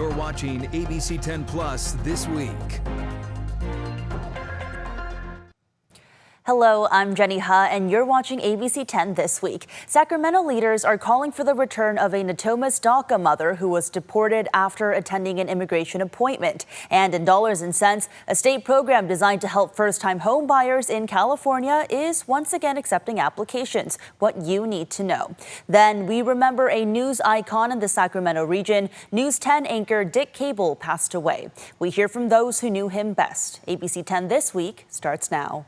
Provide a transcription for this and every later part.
You're watching ABC10 Plus This Week. Hello, I'm Jenny Ha, and you're watching ABC10 This Week. Sacramento leaders are calling for the return of a Natomas DACA mother who was deported after attending an immigration appointment. And in dollars and cents, a state program designed to help first-time home buyers in California is once again accepting applications. What you need to know. Then we remember a news icon in the Sacramento region. News 10 anchor Dick Cable passed away. We hear from those who knew him best. ABC10 This Week starts now.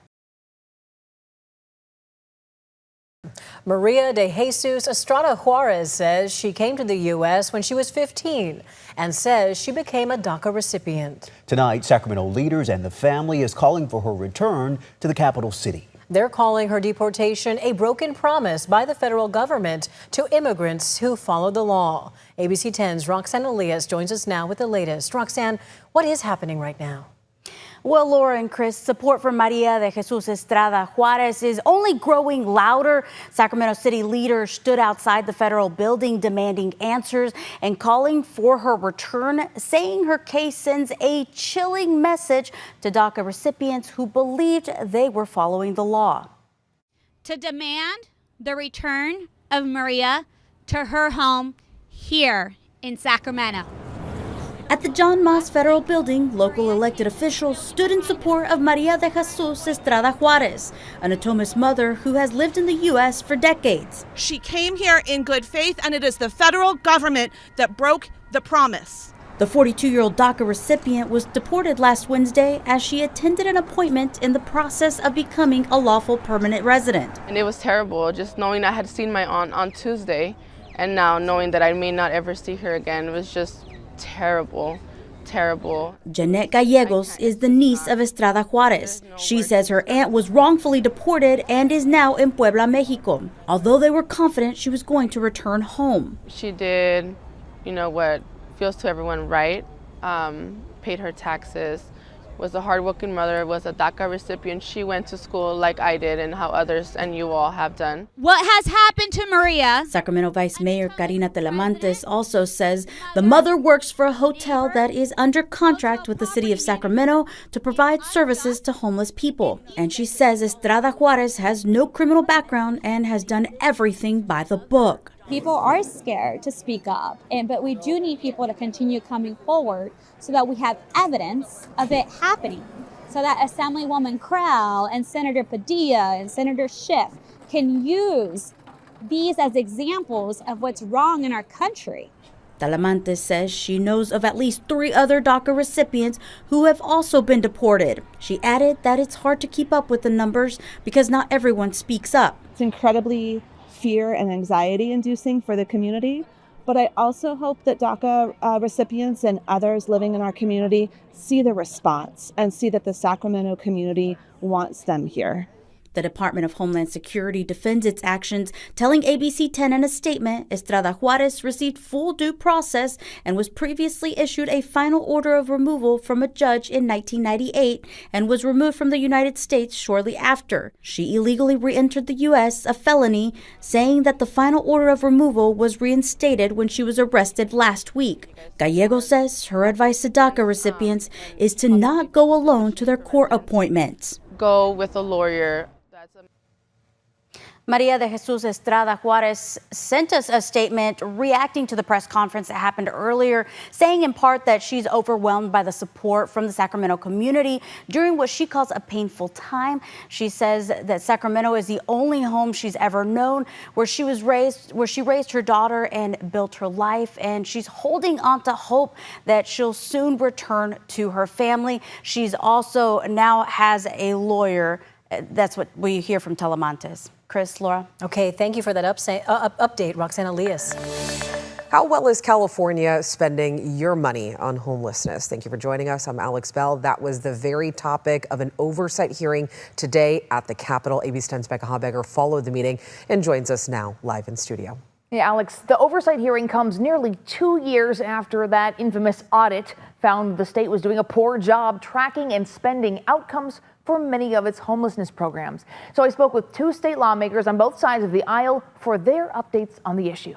Maria de Jesus Estrada Juarez says she came to the U.S. when she was 15 and says she became a DACA recipient. Tonight, Sacramento leaders and the family is calling for her return to the capital city. They're calling her deportation a broken promise by the federal government to immigrants who follow the law. ABC 10's Roxanne Elias joins us now with the latest. Roxanne, what is happening right now? Well, Laura and Chris, support for Maria de Jesus Estrada Juarez is only growing louder. Sacramento City leaders stood outside the federal building demanding answers and calling for her return, saying her case sends a chilling message to DACA recipients who believed they were following the law. To demand the return of Maria to her home here in Sacramento. At the John Moss Federal Building, local elected officials stood in support of Maria de Jesus Estrada Juarez, a Natomas mother who has lived in the U.S. for decades. She came here in good faith, and it is the federal government that broke the promise. The 42-year-old DACA recipient was deported last Wednesday as she attended an appointment in the process of becoming a lawful permanent resident. And it was terrible, just knowing I had seen my aunt on Tuesday, and now knowing that I may not ever see her again. It was just terrible. Jeanette Gallegos is the niece of Estrada Juarez. She says her aunt was wrongfully deported and is now in Puebla, Mexico, although they were confident she was going to return home. She did, what feels to everyone right, paid her taxes, was a hardworking mother, was a DACA recipient. She went to school like I did and how others and you all have done. What has happened to Maria? Sacramento Vice Mayor Karina Telemantes also says the mother works for a hotel that is under contract with the city of Sacramento to provide services to homeless people. And she says Estrada Juarez has no criminal background and has done everything by the book. People are scared to speak up, but we do need people to continue coming forward so that we have evidence of it happening, so that Assemblywoman Krell and Senator Padilla and Senator Schiff can use these as examples of what's wrong in our country. Talamantes says she knows of at least 3 other DACA recipients who have also been deported. She added that it's hard to keep up with the numbers because not everyone speaks up. It's incredibly fear and anxiety inducing for the community, but I also hope that DACA recipients and others living in our community see the response and see that the Sacramento community wants them here. The Department of Homeland Security defends its actions, telling ABC10 in a statement Estrada Juarez received full due process and was previously issued a final order of removal from a judge in 1998 and was removed from the United States shortly after. She illegally re-entered the U.S., a felony, saying that the final order of removal was reinstated when she was arrested last week. Gallego says her advice to DACA recipients is to not go alone to their court appointments. Go with a lawyer. Maria de Jesus Estrada Juarez sent us a statement reacting to the press conference that happened earlier, saying in part that she's overwhelmed by the support from the Sacramento community during what she calls a painful time. She says that Sacramento is the only home she's ever known, where she raised her daughter and built her life, and she's holding on to hope that she'll soon return to her family. She's also now has a lawyer. That's what we hear from Telemantes. Chris, Laura. Okay, thank you for that update, Roxanne Elias. How well is California spending your money on homelessness? Thank you for joining us. I'm Alex Bell. That was the very topic of an oversight hearing today at the Capitol. ABC10's Becca Habegger followed the meeting and joins us now live in studio. Yeah, Alex, the oversight hearing comes nearly 2 years after that infamous audit found the state was doing a poor job tracking and spending outcomes for many of its homelessness programs. So I spoke with 2 state lawmakers on both sides of the aisle for their updates on the issue.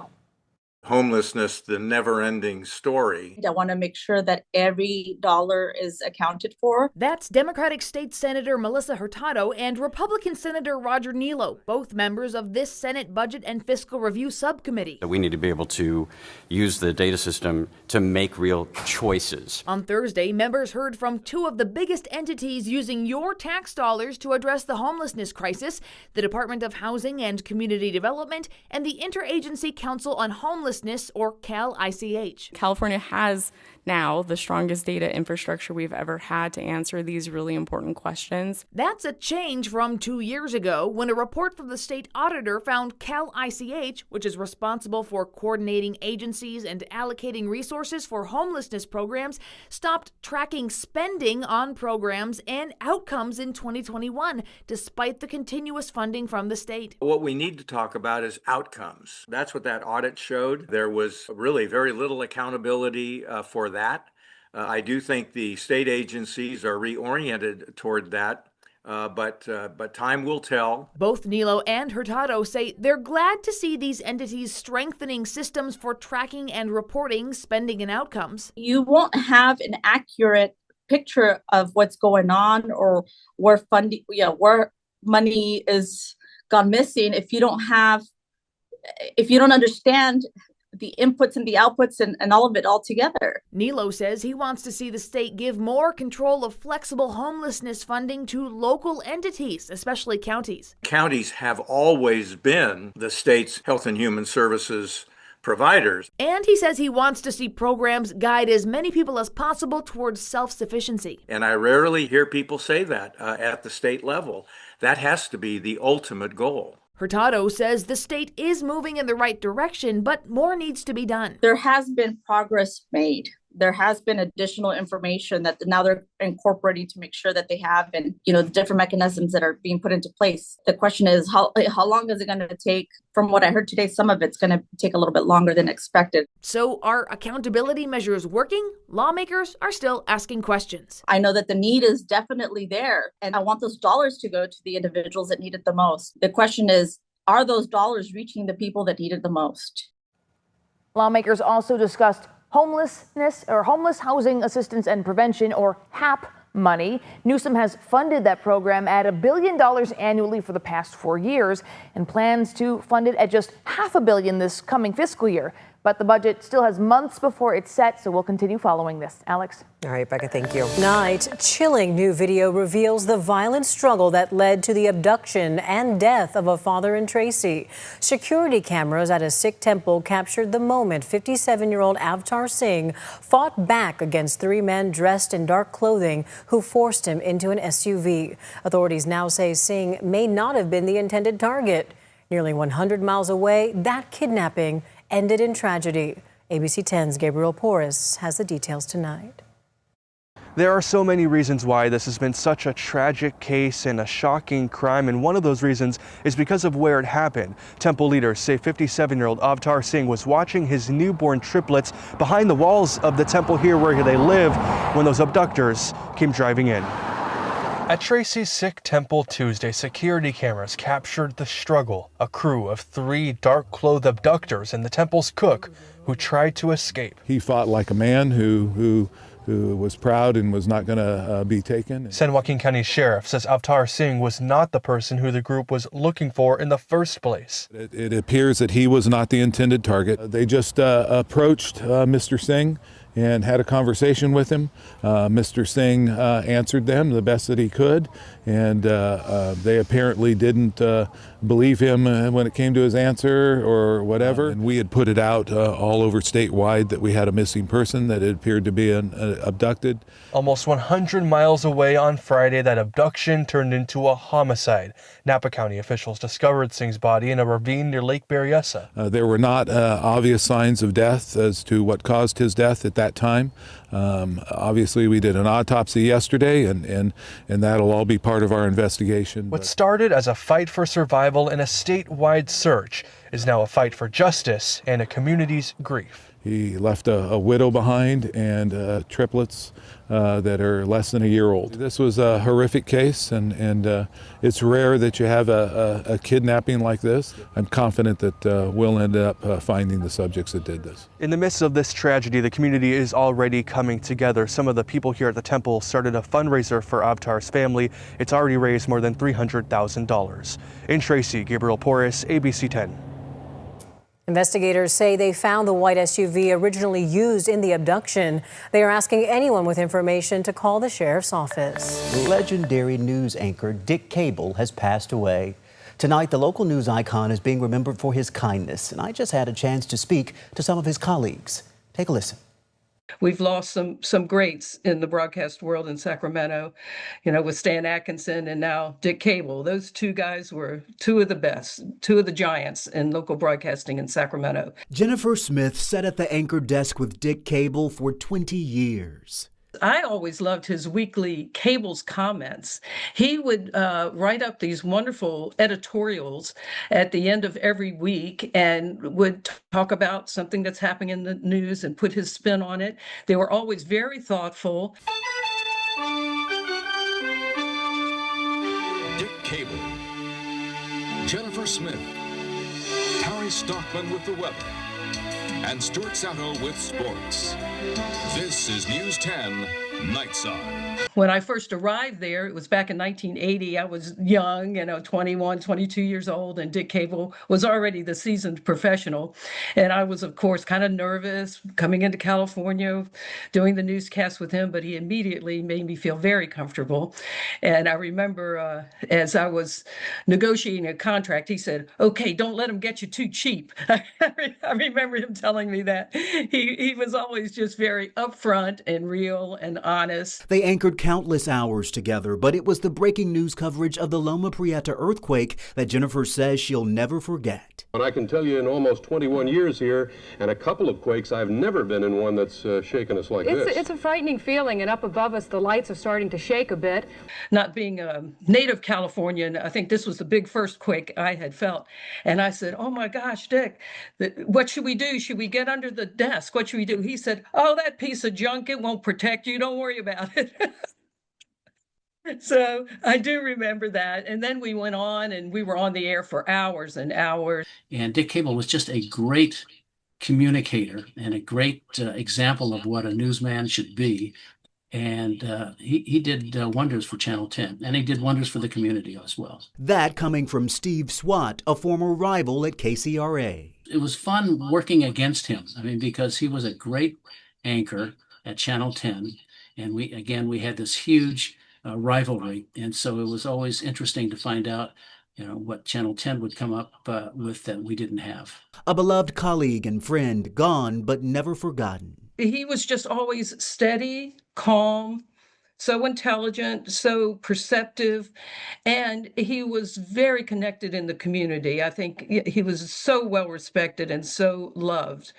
homelessness the never-ending story. I want to make sure that every dollar is accounted for. That's Democratic State Senator Melissa Hurtado and Republican Senator Roger Nilo, both members of this Senate Budget and Fiscal Review Subcommittee. We need to be able to use the data system to make real choices. On Thursday, members heard from two of the biggest entities using your tax dollars to address the homelessness crisis, the Department of Housing and Community Development and the Interagency Council on Homelessness, or CAL-ICH. California has now the strongest data infrastructure we've ever had to answer these really important questions. That's a change from 2 years ago when a report from the state auditor found CAL-ICH, which is responsible for coordinating agencies and allocating resources for homelessness programs, stopped tracking spending on programs and outcomes in 2021, despite the continuous funding from the state. What we need to talk about is outcomes. That's what that audit showed. There was really very little accountability for that. I do think the state agencies are reoriented toward that, but time will tell. Both Nilo and Hurtado say they're glad to see these entities strengthening systems for tracking and reporting spending and outcomes. You won't have an accurate picture of what's going on or where funding, where money is gone missing if you don't understand the inputs and the outputs and all of it all together. Nilo says he wants to see the state give more control of flexible homelessness funding to local entities, especially counties. Counties have always been the state's health and human services providers. And he says he wants to see programs guide as many people as possible towards self-sufficiency. And I rarely hear people say that at the state level. That has to be the ultimate goal. Hurtado says the state is moving in the right direction, but more needs to be done. There has been progress made. There has been additional information that now they're incorporating to make sure that they have, and the different mechanisms that are being put into place. The question is, how long is it going to take? From what I heard today, some of it's going to take a little bit longer than expected. So are accountability measures working? Lawmakers are still asking questions. I know that the need is definitely there, and I want those dollars to go to the individuals that need it the most. The question is, are those dollars reaching the people that need it the most? Lawmakers also discussed homeless housing assistance and prevention, or HAP money. Newsom has funded that program at $1 billion annually for the past 4 years and plans to fund it at just $500 million this coming fiscal year. But the budget still has months before it's set, so we'll continue following this. Alex. All right, Becca, thank you. Tonight, chilling new video reveals the violent struggle that led to the abduction and death of a father in Tracy. Security cameras at a Sikh temple captured the moment 57-year-old Avtar Singh fought back against 3 men dressed in dark clothing who forced him into an SUV. Authorities now say Singh may not have been the intended target. Nearly 100 miles away, that kidnapping ended in tragedy. ABC 10's Gabriel Porras has the details tonight. There are so many reasons why this has been such a tragic case and a shocking crime, and one of those reasons is because of where it happened. Temple leaders say 57-year-old Avtar Singh was watching his newborn triplets behind the walls of the temple here where they live when those abductors came driving in. At Tracy's Sikh temple Tuesday, security cameras captured the struggle. A crew of 3 dark-clothed abductors and the temple's cook who tried to escape. He fought like a man who was proud and was not going to be taken. San Joaquin County Sheriff says Avtar Singh was not the person who the group was looking for in the first place. It appears that he was not the intended target. They just approached Mr. Singh and had a conversation with him. Mr. Singh answered them the best that he could, and they apparently didn't believe him when it came to his answer or whatever. And we had put it out all over statewide that we had a missing person that it appeared to be abducted. Almost 100 miles away on Friday, that abduction turned into a homicide. Napa County officials discovered Singh's body in a ravine near Lake Berryessa. There were not obvious signs of death as to what caused his death at that time. Obviously, we did an autopsy yesterday, and that'll all be part of our investigation. What started as a fight for survival and a statewide search is now a fight for justice and a community's grief. He left a widow behind and triplets that are less than a year old. This was a horrific case, and it's rare that you have a kidnapping like this. I'm confident that we'll end up finding the subjects that did this. In the midst of this tragedy, the community is already coming together. Some of the people here at the temple started a fundraiser for Avtar's family. It's already raised more than $300,000. In Tracy, Gabriel Porras, ABC 10. Investigators say they found the white SUV originally used in the abduction. They are asking anyone with information to call the sheriff's office. Legendary news anchor Dick Cable has passed away. Tonight, the local news icon is being remembered for his kindness, and I just had a chance to speak to some of his colleagues. Take a listen. We've lost some greats in the broadcast world in Sacramento, with Stan Atkinson and now Dick Cable. Those two guys were two of the best, two of the giants in local broadcasting in Sacramento. Jennifer Smith sat at the anchor desk with Dick Cable for 20 years. I always loved his weekly Cable's comments. He would write up these wonderful editorials at the end of every week and would talk about something that's happening in the news and put his spin on it. They were always very thoughtful. Dick Cable, Jennifer Smith, Terry Stockman with the weather, and Stuart Sato with sports. This is News 10 Nightside. When I first arrived there, it was back in 1980. I was young, 21, 22 years old, and Dick Cable was already the seasoned professional. And I was, of course, kind of nervous coming into California, doing the newscast with him, but he immediately made me feel very comfortable. And I remember as I was negotiating a contract, he said, "Okay, don't let him get you too cheap." I remember him telling me that. He was always just very upfront and real and honest. They anchored countless hours together, but it was the breaking news coverage of the Loma Prieta earthquake that Jennifer says she'll never forget. And I can tell you in almost 21 years here and a couple of quakes, I've never been in one that's shaken us like this. It's a frightening feeling, and up above us the lights are starting to shake a bit. Not being a native Californian, I think this was the big first quake I had felt. And I said, "Oh my gosh, Dick, what should we do? Should we get under the desk? What should we do?" He said, "Oh, that piece of junk, it won't protect you. Don't worry about it." So I do remember that. And then we went on and we were on the air for hours and hours. And Dick Cable was just a great communicator and a great example of what a newsman should be. And he did wonders for Channel 10, and he did wonders for the community as well. That coming from Steve Swat, a former rival at KCRA. It was fun working against him. I mean, because he was a great anchor at Channel 10, and we had this huge rivalry, and so it was always interesting to find out, what Channel 10 would come up with that we didn't have. A beloved colleague and friend, gone but never forgotten. He was just always steady, calm, so intelligent, so perceptive, and he was very connected in the community. I think he was so well respected and so loved.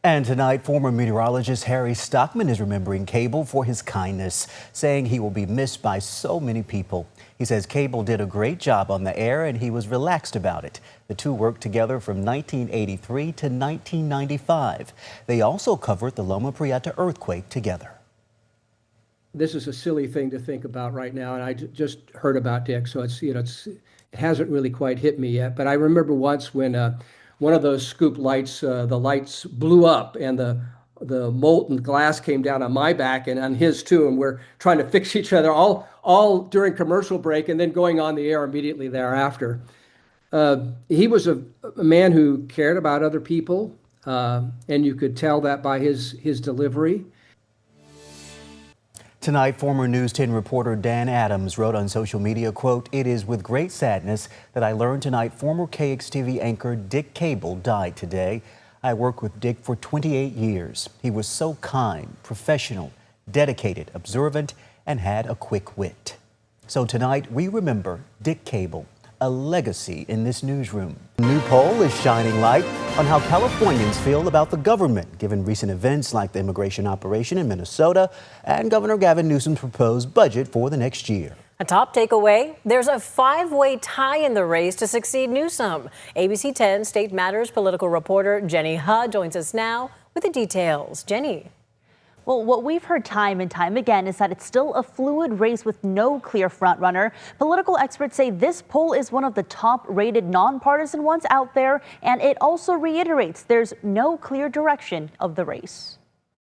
And tonight, former meteorologist Harry Stockman is remembering Cable for his kindness, saying he will be missed by so many people. He says Cable did a great job on the air and he was relaxed about it. The two worked together from 1983 to 1995. They also covered the Loma Prieta earthquake together. This is a silly thing to think about right now, and I just heard about Dick, so it hasn't really quite hit me yet. But I remember once when one of those scoop lights, the lights blew up and the molten glass came down on my back and on his too, and we're trying to fix each other all during commercial break and then going on the air immediately thereafter. He was a man who cared about other people, and you could tell that by his delivery. Tonight, former News 10 reporter Dan Adams wrote on social media, quote, "It is with great sadness that I learned tonight former KXTV anchor Dick Cable died today. I worked with Dick for 28 years. He was so kind, professional, dedicated, observant, and had a quick wit." So tonight, we remember Dick Cable, a legacy in this newsroom. A new poll is shining light on how Californians feel about the government, given recent events like the immigration operation in Minnesota and Governor Gavin Newsom's proposed budget for the next year. A top takeaway, there's a five-way tie in the race to succeed Newsom. ABC 10 State Matters political reporter Jenny Huh joins us now with the details. Jenny. Well, what we've heard time and time again is that it's still a fluid race with no clear frontrunner. Political experts say this poll is one of the top-rated nonpartisan ones out there, and it also reiterates there's no clear direction of the race.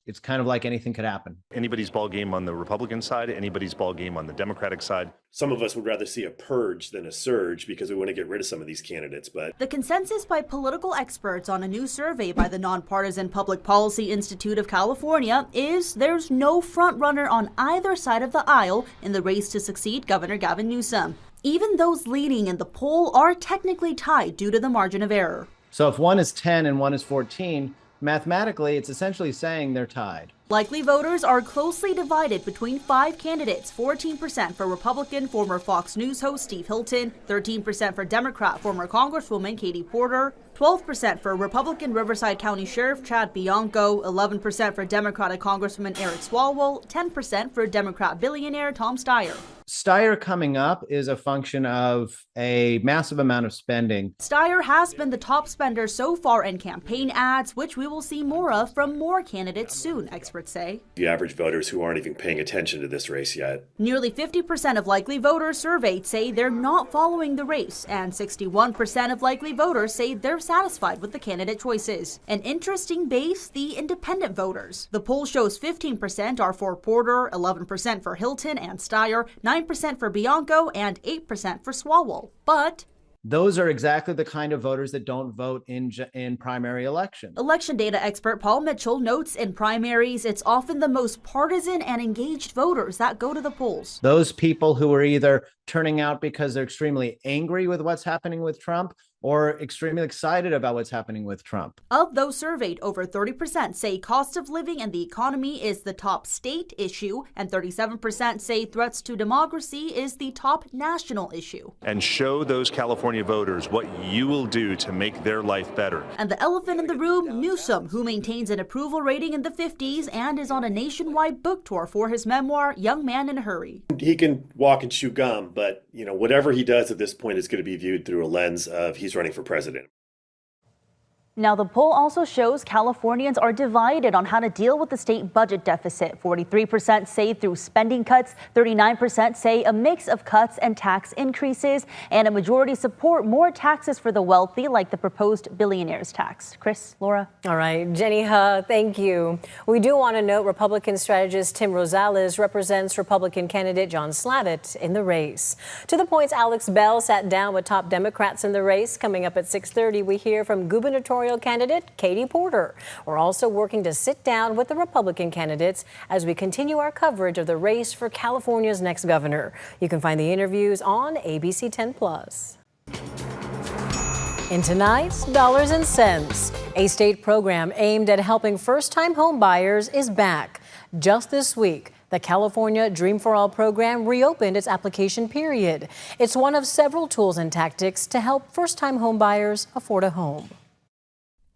It's kind of like anything could happen. Anybody's ball game on the Republican side, anybody's ball game on the Democratic side. Some of us would rather see a purge than a surge because we want to get rid of some of these candidates. But the consensus by political experts on a new survey by the Nonpartisan Public Policy Institute of California is there's no frontrunner on either side of the aisle in the race to succeed Governor Gavin Newsom. Even those leading in the poll are technically tied due to the margin of error. So if one is 10 and one is 14, mathematically, it's essentially saying they're tied. Likely voters are closely divided between five candidates, 14% for Republican former Fox News host Steve Hilton, 13% for Democrat former Congresswoman Katie Porter, 12% for Republican Riverside County Sheriff Chad Bianco, 11% for Democratic Congressman Eric Swalwell, 10% for Democrat billionaire Tom Steyer. Steyer coming up is a function of a massive amount of spending. Steyer has been the top spender so far in campaign ads, which we will see more of from more candidates soon, experts say. The average voters who aren't even paying attention to this race yet. Nearly 50% of likely voters surveyed say they're not following the race, and 61% of likely voters say they're satisfied with the candidate choices. An interesting base, the independent voters. The poll shows 15% are for Porter, 11% for Hilton and Steyer, 9% for Bianco, and 8% for Swalwell. But those are exactly the kind of voters that don't vote in primary elections. Election data expert Paul Mitchell notes in primaries, it's often the most partisan and engaged voters that go to the polls. Those people who are either turning out because they're extremely angry with what's happening with Trump or extremely excited about what's happening with Trump. Of those surveyed, over 30% say cost of living and the economy is the top state issue, and 37% say threats to democracy is the top national issue. And show those California voters what you will do to make their life better. And the elephant in the room, Newsom, who maintains an approval rating in the 50s and is on a nationwide book tour for his memoir, Young Man in a Hurry. He can walk and chew gum, but whatever he does at this point is going to be viewed through a lens of he's running for president. Now, the poll also shows Californians are divided on how to deal with the state budget deficit. 43% say through spending cuts, 39% say a mix of cuts and tax increases, and a majority support more taxes for the wealthy, like the proposed billionaires tax. Chris, Laura. All right, Jenny Huh, thank you. We do want to note Republican strategist Tim Rosales represents Republican candidate John Slavitt in the race. To the points, Alex Bell sat down with top Democrats in the race. Coming up at 6:30, we hear from gubernatorial candidate Katie Porter. We're also working to sit down with the Republican candidates as we continue our coverage of the race for California's next governor. You can find the interviews on ABC 10 Plus. In tonight's Dollars and Cents, a state program aimed at helping first-time home buyers is back. Just this week, the California Dream for All program reopened its application period. It's one of several tools and tactics to help first-time home buyers afford a home.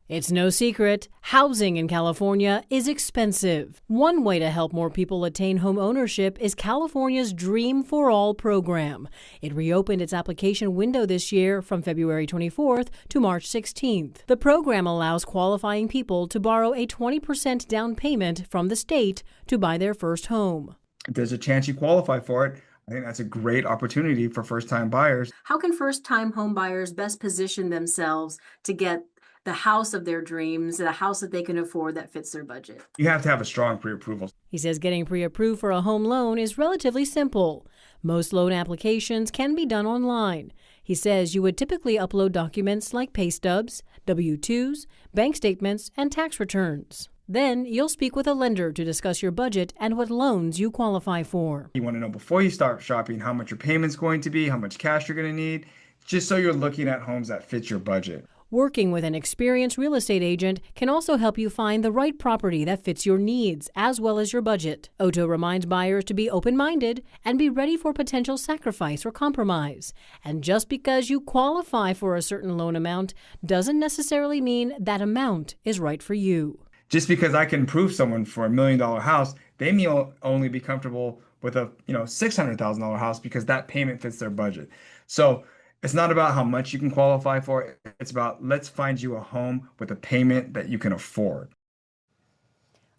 It's no secret, housing in California is expensive. One way to help more people attain home ownership is California's Dream for All program. It reopened its application window this year from February 24th to March 16th. The program allows qualifying people to borrow a 20% down payment from the state to buy their first home. If there's a chance you qualify for it, I think that's a great opportunity for first-time buyers. How can first-time home buyers best position themselves to get the house of their dreams, the house that they can afford that fits their budget? You have to have a strong pre-approval. He says getting pre-approved for a home loan is relatively simple. Most loan applications can be done online. He says you would typically upload documents like pay stubs, W-2s, bank statements, and tax returns. Then you'll speak with a lender to discuss your budget and what loans you qualify for. You want to know before you start shopping how much your payment's going to be, how much cash you're going to need, just so you're looking at homes that fit your budget. Working with an experienced real estate agent can also help you find the right property that fits your needs as well as your budget. Otto reminds buyers to be open-minded and be ready for potential sacrifice or compromise. And just because you qualify for a certain loan amount doesn't necessarily mean that amount is right for you. Just because I can approve someone for $1 million house, they may only be comfortable with a $600,000 house because that payment fits their budget. So it's not about how much you can qualify for. It's about let's find you a home with a payment that you can afford.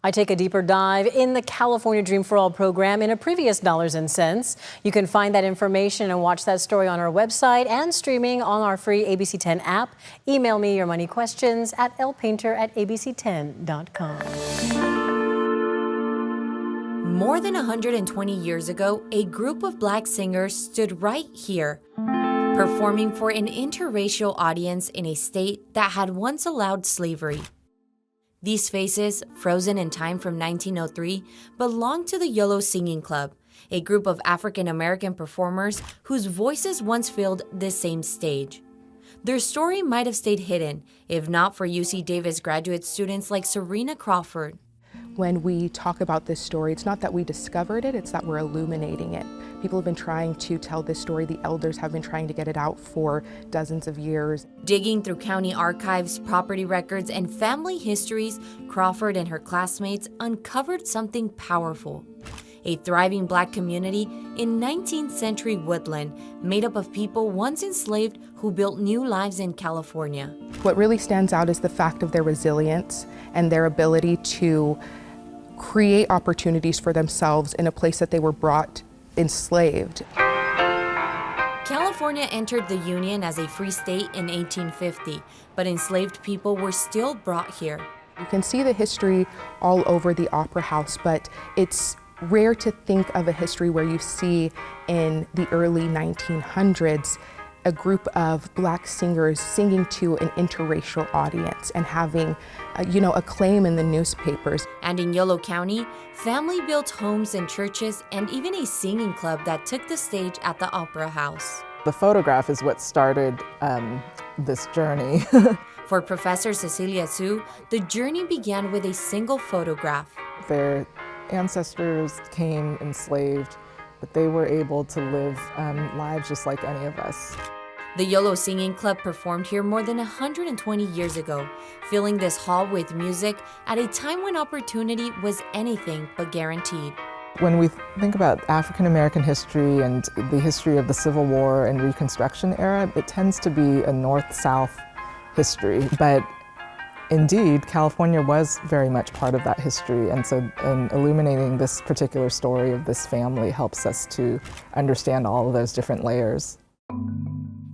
I take a deeper dive in the California Dream for All program in a previous Dollars and Cents. You can find that information and watch that story on our website and streaming on our free ABC10 app. Email me your money questions at lpainter@abc10.com. More than 120 years ago, a group of Black singers stood right here, performing for an interracial audience in a state that had once allowed slavery. These faces, frozen in time from 1903, belong to the Yolo Singing Club, a group of African American performers whose voices once filled this same stage. Their story might have stayed hidden, if not for UC Davis graduate students like Serena Crawford. When we talk about this story, it's not that we discovered it, it's that we're illuminating it. People have been trying to tell this story. The elders have been trying to get it out for dozens of years. Digging through county archives, property records, and family histories, Crawford and her classmates uncovered something powerful. A thriving Black community in 19th century Woodland, made up of people once enslaved who built new lives in California. What really stands out is the fact of their resilience and their ability to create opportunities for themselves in a place that they were brought enslaved. California entered the Union as a free state in 1850, but enslaved people were still brought here. You can see the history all over the Opera House, but it's rare to think of a history where you see in the early 1900s a group of Black singers singing to an interracial audience and having, acclaim in the newspapers. And in Yolo County, family-built homes and churches, and even a singing club that took the stage at the Opera House. The photograph is what started this journey. For Professor Cecilia Su, the journey began with a single photograph. Their ancestors came enslaved, but they were able to live lives just like any of us. The Yolo Singing Club performed here more than 120 years ago, filling this hall with music at a time when opportunity was anything but guaranteed. When we think about African American history and the history of the Civil War and Reconstruction era, it tends to be a North-South history, but indeed, California was very much part of that history, and so illuminating this particular story of this family helps us to understand all of those different layers.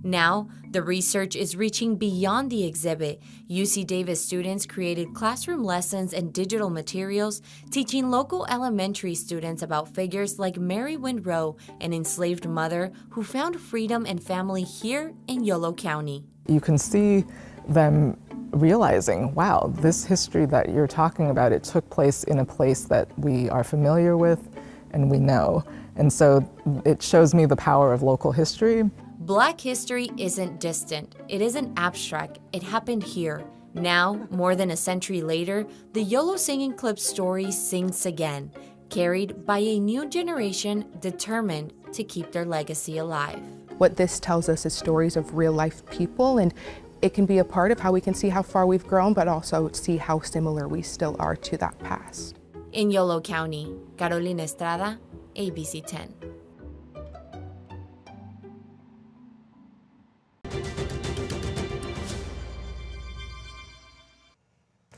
Now, the research is reaching beyond the exhibit. UC Davis students created classroom lessons and digital materials, teaching local elementary students about figures like Mary Windrow, an enslaved mother who found freedom and family here in Yolo County. You can see them realizing, wow, this history that you're talking about, it took place in a place that we are familiar with and we know. And so it shows me the power of local history. Black history isn't distant. It isn't abstract. It happened here. Now, more than a century later, the Yolo Singing Club story sings again, carried by a new generation determined to keep their legacy alive. What this tells us is stories of real life people, and it can be a part of how we can see how far we've grown, but also see how similar we still are to that past. In Yolo County, Carolina Estrada, ABC10.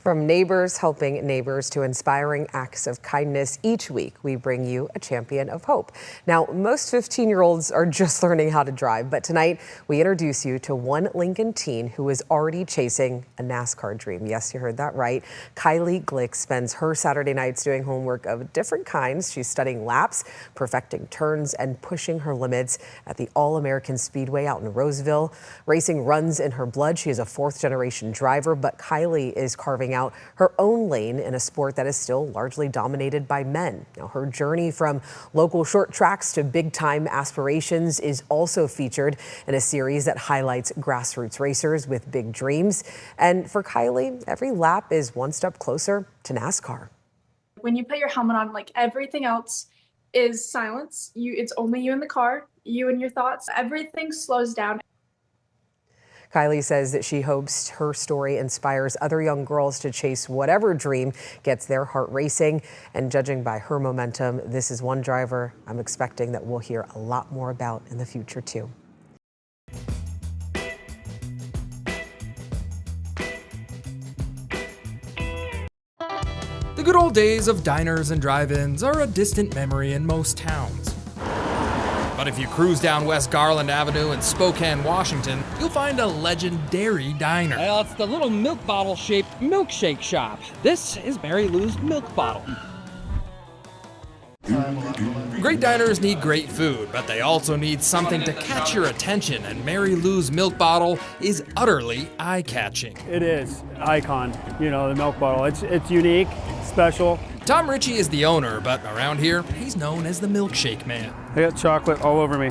From neighbors helping neighbors to inspiring acts of kindness, each week we bring you a champion of hope. Now, most 15-year-olds are just learning how to drive, but tonight we introduce you to one Lincoln teen who is already chasing a NASCAR dream. Yes, you heard that right. Kylie Glick spends her Saturday nights doing homework of different kinds. She's studying laps, perfecting turns, and pushing her limits at the All-American Speedway out in Roseville. Racing runs in her blood. She is a fourth-generation driver, but Kylie is carving out her own lane in a sport that is still largely dominated by men. Now, her journey from local short tracks to big-time aspirations is also featured in a series that highlights grassroots racers with big dreams. And for Kylie, every lap is one step closer to NASCAR. When you put your helmet on, like everything else is silence. It's only you in the car, you and your thoughts. Everything slows down. Kylie says that she hopes her story inspires other young girls to chase whatever dream gets their heart racing. And judging by her momentum, this is one driver I'm expecting that we'll hear a lot more about in the future, too. The good old days of diners and drive-ins are a distant memory in most towns. But if you cruise down West Garland Avenue in Spokane, Washington, you'll find a legendary diner. Well, it's the little milk bottle-shaped milkshake shop. This is Mary Lou's Milk Bottle. Great diners need great food, but they also need something to catch your attention, and Mary Lou's Milk Bottle is utterly eye-catching. It is icon, the milk bottle. It's unique, special. Tom Ritchie is the owner, but around here, he's known as the Milkshake Man. I got chocolate all over me.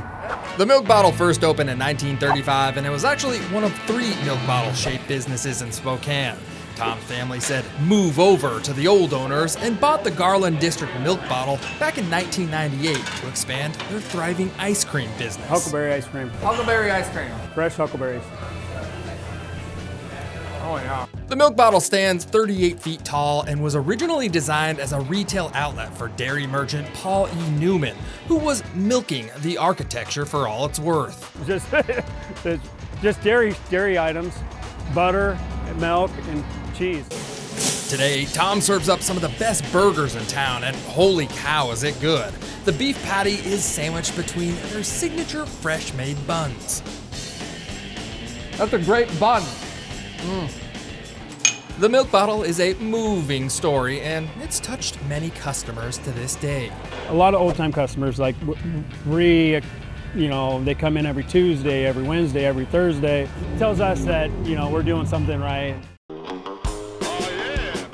The Milk Bottle first opened in 1935, and it was actually one of 3 milk bottle-shaped businesses in Spokane. Tom's family said move over to the old owners and bought the Garland District Milk Bottle back in 1998 to expand their thriving ice cream business. Huckleberry ice cream. Huckleberry ice cream. Fresh huckleberries. Oh, yeah. The Milk Bottle stands 38 feet tall and was originally designed as a retail outlet for dairy merchant Paul E. Newman, who was milking the architecture for all it's worth. Just dairy items, butter, milk, and cheese. Today, Tom serves up some of the best burgers in town, and holy cow, is it good. The beef patty is sandwiched between their signature fresh-made buns. That's a great bun. The Milk Bottle is a moving story, and it's touched many customers to this day. A lot of old-time customers, like they come in every Tuesday, every Wednesday, every Thursday. It tells us that, we're doing something right.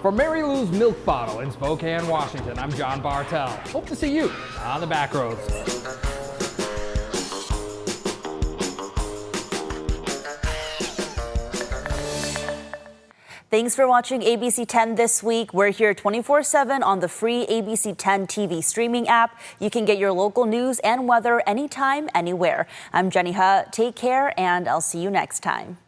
For Mary Lou's Milk Bottle in Spokane, Washington, I'm John Bartel. Hope to see you on the back roads. Thanks for watching ABC 10 this week. We're here 24/7 on the free ABC 10 TV streaming app. You can get your local news and weather anytime, anywhere. I'm Jenny Huh. Take care, and I'll see you next time.